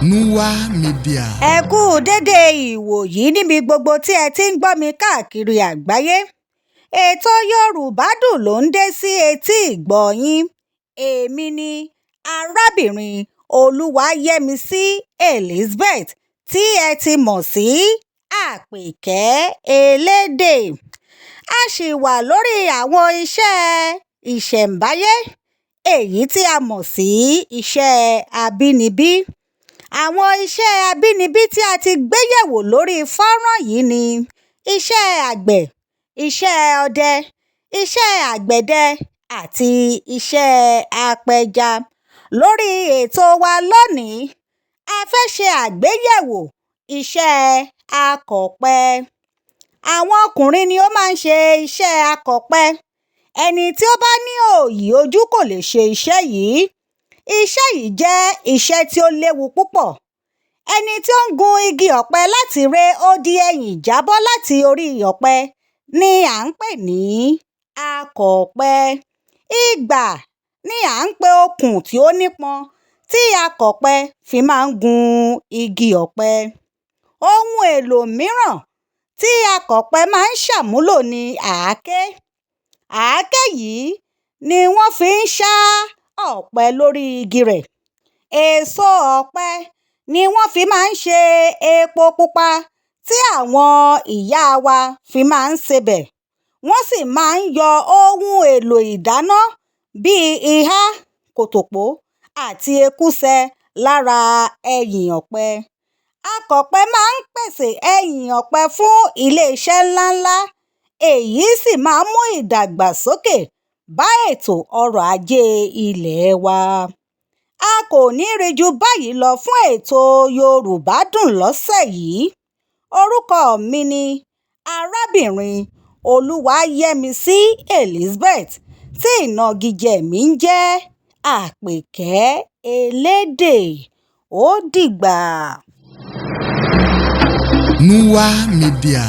Nuwa Media. Ẹ kú dédé ìwòyí níbi gbogbo tí ẹ ti ń gbọ́ mi káàkiri àgbáyé. Ètò Yorùbá Dùn ló ń dé sí etí ìgbọ́ yín. Èmi ni arábìnrin Olúwayẹmisí Elizabeth tí ẹ ti mọ̀ sí Àpèkẹ́ Elédè. A ṣì wà lórí àwọn iṣẹ́ ìṣẹ̀ǹbáyé èyí tí a mọ̀ sí iṣẹ́ abínibí. Àwọn iṣẹ́ abínibí tí a ti gbé yẹ̀wò lórí fọ́nrán yìí ni iṣẹ́ àgbẹ̀, iṣẹ́ ọdẹ, iṣẹ́ àgbẹ̀dẹ àti iṣẹ́ apẹja. Lórí ètò wa lónìí, a fẹ́ ṣe àgbéyẹ̀wò iṣẹ́ akọ̀pẹ. Àwọn ọkùnrin ni ó máa ń ṣe iṣẹ́ akọ̀pẹ. Ẹni tí ó bá ní òòyì ojú kò lè ṣe iṣẹ́ yìí. Iṣẹ́ yìí jẹ́ iṣẹ́ tí ó léwu púpọ̀. Ẹni tí ó ń gun igi ọ̀pẹ láti ré odi ẹyìn jábọ́ láti orí ọ̀pẹ ni à ń pè ní akọ̀pẹ. Igbà ni à ń pe okùn tí ó nípọn tí akọ̀pẹ fi máa ń gun igi ọ̀pẹ. Ohun èlò mìíràn tí akọ̀pẹ máa ń ṣàmúlò ni àáké. Àáké yìí ni wọ́n fi ń ṣá ọ̀pẹ lórí igi rẹ̀. Èso ọ̀pẹ ni wọ́n fi máa ń ṣe epo pupa tí àwọn ìyá wa fi máa ń sebẹ̀. Wọ́n sì máa ń yọ ohun èlò ìdáná bíi ihá, kòtòpó àti ekúsẹ lára ẹyìn ọ̀pẹ. Akọ̀pẹ máa ń pèsè ẹyìn ọ̀pẹ fún ilé-iṣẹ́ ńláńlá, èyí sì máa ń mú ìdàgbàsókè bá ètò ọrọ̀ ajé ilẹ̀ wa. A kò ní rí ju báyìí lọ fún ètò Yorùbá Dùn lọ́sẹ̀ yìí. Orúkọ mi ni arábìnrin Olúwayẹmisí Elizabeth tí ìnagijẹ mi ń jẹ́ Àpèkẹ́ Elédè. Ó dìgbà. Nuwa Media.